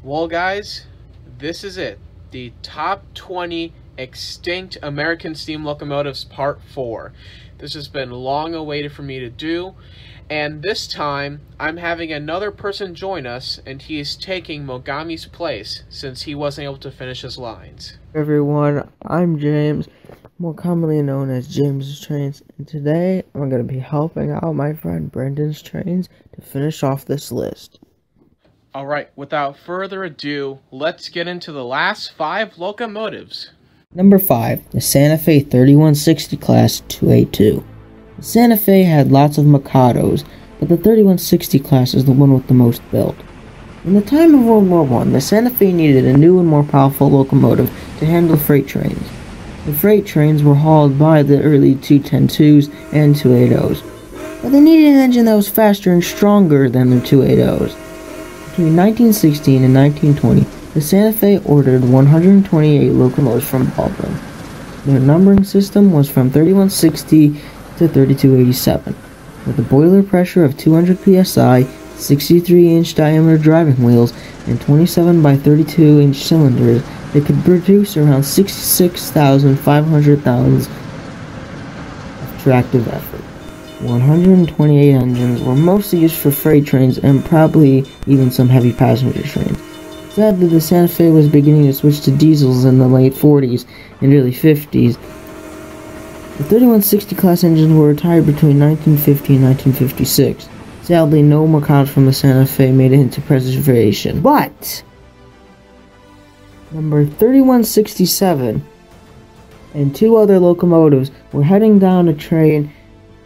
Well, guys, this is it. The top 20 extinct American steam locomotives part 4. This has been long awaited for me to do, and this time I'm having another person join us, and he is taking Mogami's place since he wasn't able to finish his lines. Everyone, I'm James, more commonly known as James's Trains, and today I'm going to be helping out my friend Brendan's Trains to finish off this list. Alright, without further ado, let's get into the last 5 locomotives. Number 5, the Santa Fe 3160 Class 282. The Santa Fe had lots of Mikados, but the 3160 class is the one with the most built. In the time of World War I, the Santa Fe needed a new and more powerful locomotive to handle freight trains. The freight trains were hauled by the early 210-2s and 280s, but they needed an engine that was faster and stronger than their 280s. Between 1916 and 1920, the Santa Fe ordered 128 locomotives from Baldwin. Their numbering system was from 3160 to 3287. With a boiler pressure of 200 psi, 63-inch diameter driving wheels, and 27 by 32-inch cylinders, they could produce around 66,500 pounds of tractive effort. 128 engines were mostly used for freight trains and probably even some heavy passenger trains. Sadly, the Santa Fe was beginning to switch to diesels in the late 40s and early 50s. The 3160 class engines were retired between 1950 and 1956. Sadly, no Mikados from the Santa Fe made it into preservation. But number 3167 and 2 other locomotives were heading down a train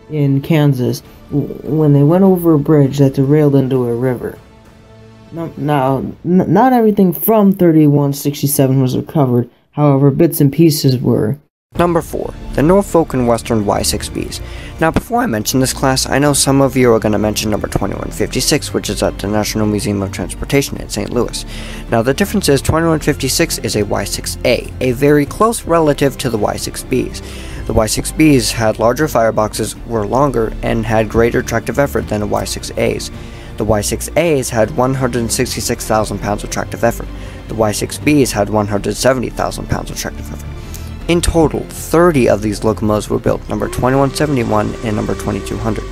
in Kansas when they went over a bridge that derailed into a river. Now, not everything from 3167 was recovered, however, bits and pieces were. Number 4, the Norfolk and Western Y6Bs. Now, before I mention this class, I know some of you are going to mention number 2156, which is at the National Museum of Transportation in St. Louis. Now, the difference is 2156 is a Y6A, a very close relative to the Y6Bs. The Y6Bs had larger fireboxes, were longer, and had greater tractive effort than the Y6As. The Y6As had 166,000 pounds of tractive effort. The Y6Bs had 170,000 pounds of tractive effort. In total, 30 of these locomotives were built, number 2171 and number 2200.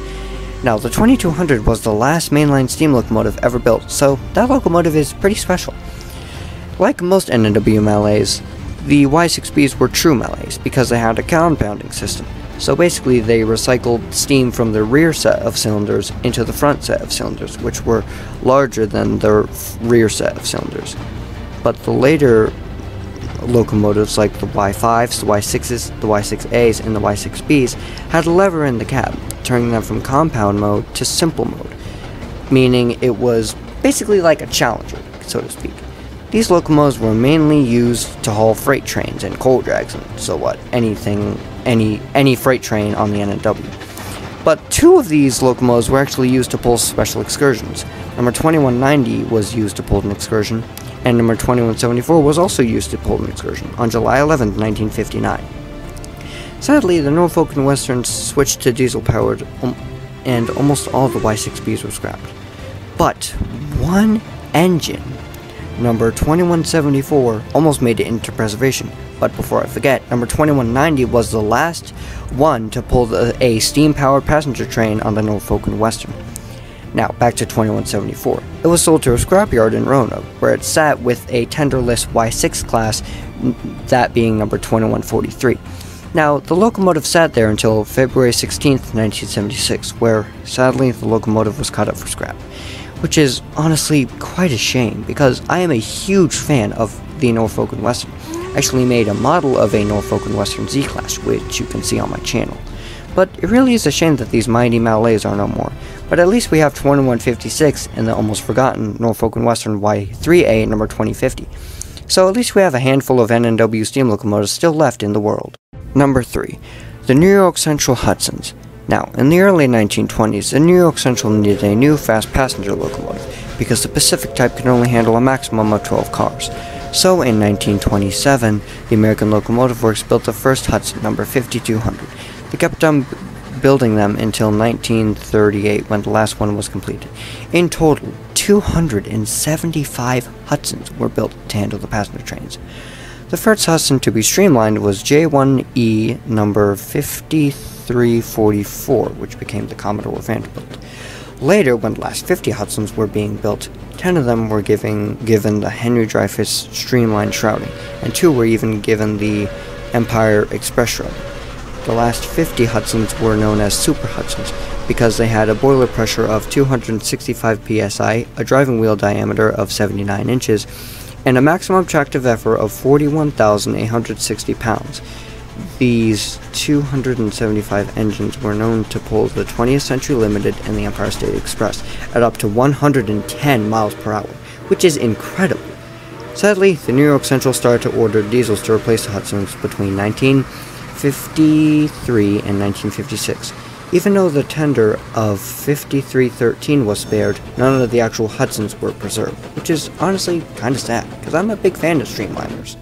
Now, the 2200 was the last mainline steam locomotive ever built, so that locomotive is pretty special. Like most NNW Malays, the Y6Bs were true Malays because they had a compounding system. So basically, they recycled steam from the rear set of cylinders into the front set of cylinders, which were larger than the rear set of cylinders. But the later locomotives like the Y5s, the Y6s, the Y6As, and the Y6Bs had a lever in the cab, turning them from compound mode to simple mode, meaning it was basically like a Challenger, so to speak. These locomotives were mainly used to haul freight trains and coal drags and so what, any freight train on the NNW. But 2 of these locomotives were actually used to pull special excursions. Number 2190 was used to pull an excursion, and number 2174 was also used to pull an excursion on July 11, 1959. Sadly, the Norfolk and Western switched to diesel-powered, and almost all the Y6Bs were scrapped. But one engine, number 2174, almost made it into preservation. But before I forget, number 2190 was the last one to pull a steam-powered passenger train on the Norfolk and Western. Now, back to 2174. It was sold to a scrapyard in Roanoke, where it sat with a tenderless Y6 class, that being number 2143. Now, the locomotive sat there until February 16th, 1976, where, sadly, the locomotive was cut up for scrap. Which is, honestly, quite a shame, because I am a huge fan of the Norfolk and Western. I actually made a model of a Norfolk and Western Z-Class, which you can see on my channel. But it really is a shame that these mighty Malays are no more. But at least we have 2156 and the almost forgotten Norfolk and Western Y3A number 2050. So at least we have a handful of NNW steam locomotives still left in the world. Number 3. The New York Central Hudsons. Now, in the early 1920s, the New York Central needed a new fast passenger locomotive because the Pacific type could only handle a maximum of 12 cars. So in 1927, the American Locomotive Works built the first Hudson, number 5200. They kept on building them until 1938 when the last one was completed. In total, 275 Hudsons were built to handle the passenger trains. The first Hudson to be streamlined was J1E number 5344, which became the Commodore Vanderbilt. Later, when the last 50 Hudsons were being built, 10 of them were given the Henry Dreyfuss streamlined shrouding, and 2 were even given the Empire Express shrouding. The last 50 Hudsons were known as Super Hudsons because they had a boiler pressure of 265 psi, a driving wheel diameter of 79 inches, and a maximum tractive effort of 41,860 pounds. These 275 engines were known to pull the 20th Century Limited and the Empire State Express at up to 110 miles per hour, which is incredible. Sadly, the New York Central started to order diesels to replace the Hudsons between 1953 and 1956. Even though the tender of 5313 was spared, none of the actual Hudsons were preserved, which is honestly kinda sad, because I'm a big fan of streamliners.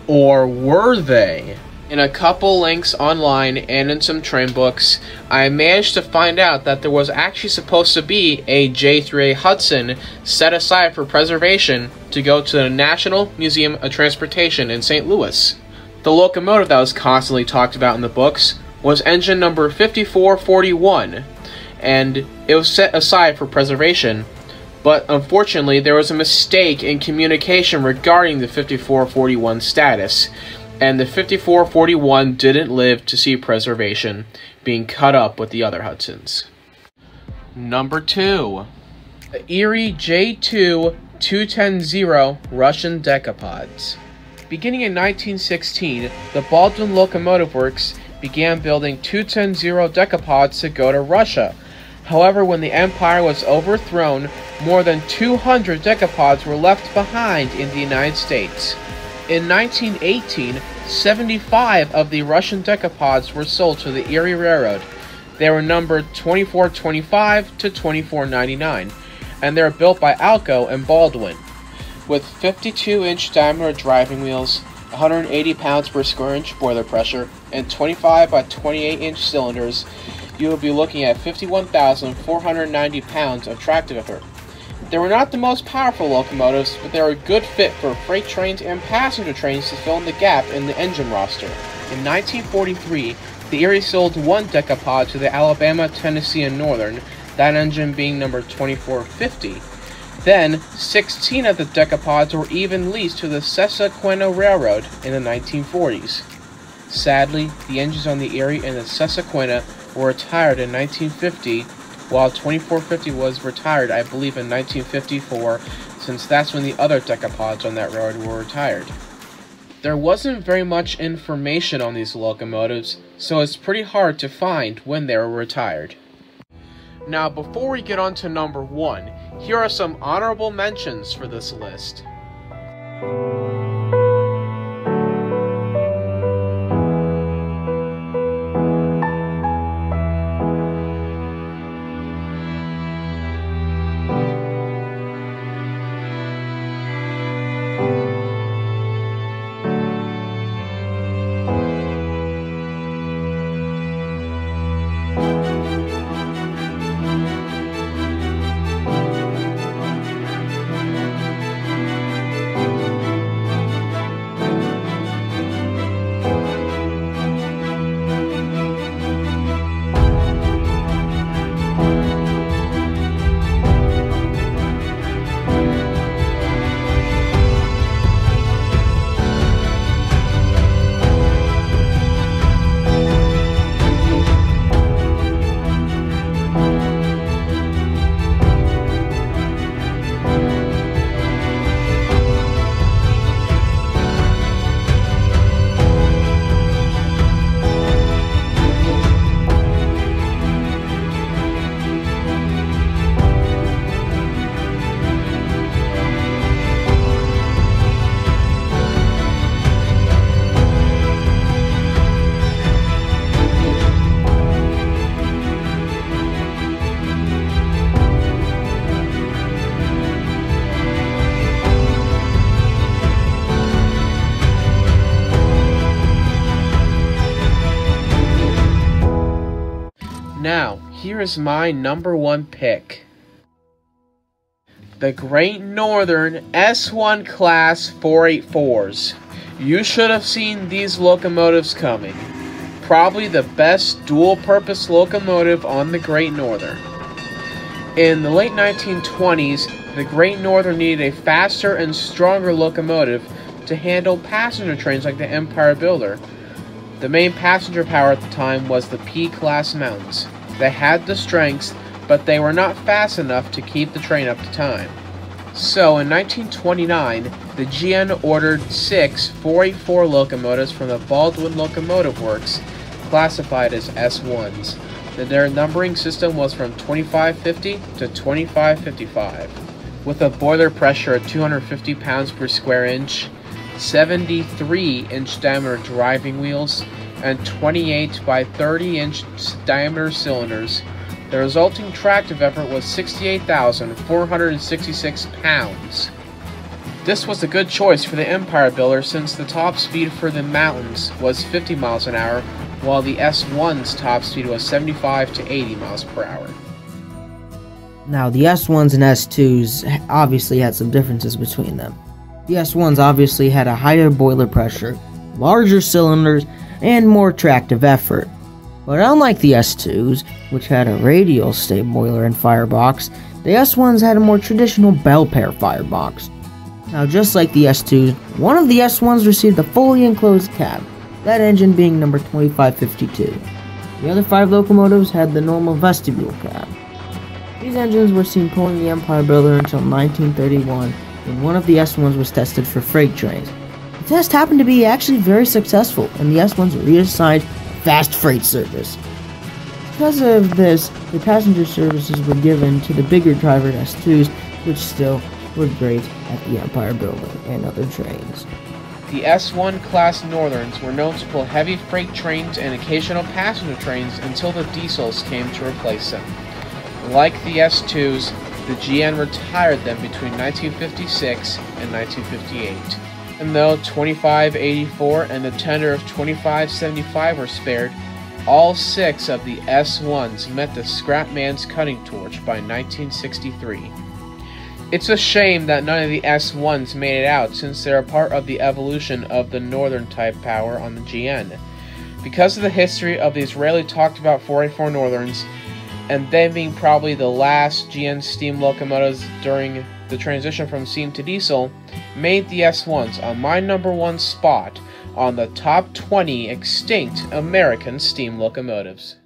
Or were they? In a couple links online and in some train books, I managed to find out that there was actually supposed to be a J3A Hudson set aside for preservation to go to the National Museum of Transportation in St. Louis. The locomotive that was constantly talked about in the books was engine number 5441, and it was set aside for preservation, but unfortunately there was a mistake in communication regarding the 5441 status, and the 5441 didn't live to see preservation, being cut up with the other Hudsons. Number 2. The Eerie J2-210 Russian decapods. Beginning in 1916, the Baldwin Locomotive Works began building 210 decapods to go to Russia. However, when the empire was overthrown, more than 200 decapods were left behind in the United States. In 1918, 75 of the Russian decapods were sold to the Eerie Railroad. They were numbered 2425 to 2499, and they were built by Alco and Baldwin. With 52-inch diameter driving wheels, 180 pounds per square inch boiler pressure, and 25 by 28 inch cylinders, you will be looking at 51,490 pounds of tractive effort. They were not the most powerful locomotives, but they were a good fit for freight trains and passenger trains to fill in the gap in the engine roster. In 1943, the Eerie sold one decapod to the Alabama, Tennessee, and Northern, that engine being number 2450. Then, 16 of the decapods were even leased to the Susquehanna Railroad in the 1940s. Sadly, the engines on the Eerie and the Susquehanna were retired in 1950, while 2450 was retired, I believe, in 1954, since that's when the other decapods on that road were retired. There wasn't very much information on these locomotives, so it's pretty hard to find when they were retired. Now, before we get on to number 1, here are some honorable mentions for this list. Now, here is my number 1 pick. the Great Northern S1 Class 484s. You should have seen these locomotives coming. Probably the best dual-purpose locomotive on the Great Northern. In the late 1920s, the Great Northern needed a faster and stronger locomotive to handle passenger trains like the Empire Builder. The main passenger power at the time was the P-class mountains. They had the strengths, but they were not fast enough to keep the train up to time. So in 1929, the GN ordered 6 484 locomotives from the Baldwin Locomotive Works, classified as S1s. Their numbering system was from 2550 to 2555. With a boiler pressure of 250 pounds per square inch, 73-inch diameter driving wheels, and 28 by 30-inch diameter cylinders, the resulting tractive effort was 68,466 pounds. This was a good choice for the Empire Builder since the top speed for the mountains was 50 miles an hour, while the S1's top speed was 75 to 80 miles per hour. Now, the S1s and S2s obviously had some differences between them. The S1s obviously had a higher boiler pressure, larger cylinders, and more tractive effort. But unlike the S2s, which had a radial state boiler and firebox, the S1s had a more traditional bell pair firebox. Now, just like the S2s, one of the S1s received a fully enclosed cab, that engine being number 2552. The other 5 locomotives had the normal vestibule cab. These engines were seen pulling the Empire Builder until 1931, when one of the S1s was tested for freight trains. The test happened to be actually very successful, and the S1s were reassigned fast freight service. Because of this, the passenger services were given to the bigger drivered S2s, which still were great at the Empire Builder and other trains. The S1 class Northerns were known to pull heavy freight trains and occasional passenger trains until the diesels came to replace them. Like the S2s, the GN retired them between 1956 and 1958. And though 2584 and the tender of 2575 were spared, all 6 of the S1s met the scrapman's cutting torch by 1963. It's a shame that none of the S1s made it out, since they're a part of the evolution of the Northern type power on the GN. Because of the history of these rarely talked about 484 Northerns, and them being probably the last GN steam locomotives during the transition from steam to diesel, made the S1s on my #1 spot on the top 20 extinct American steam locomotives.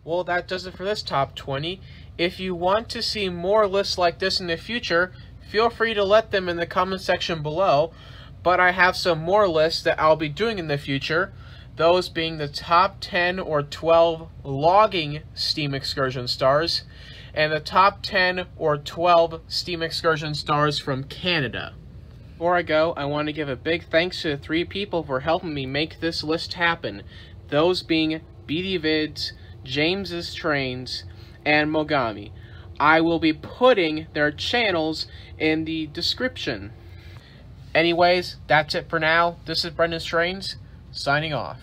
Well, that does it for this top 20. If you want to see more lists like this in the future, feel free to let them in the comment section below, but I have some more lists that I'll be doing in the future, those being the top 10 or 12 logging steam excursion stars, and the top 10 or 12 steam excursion stars from Canada. Before I go, I want to give a big thanks to the 3 people for helping me make this list happen, those being BDvid's, James's Trains, and Mogami. I will be putting their channels in the description. Anyways, that's it for now. This is Brendan's Trains, signing off.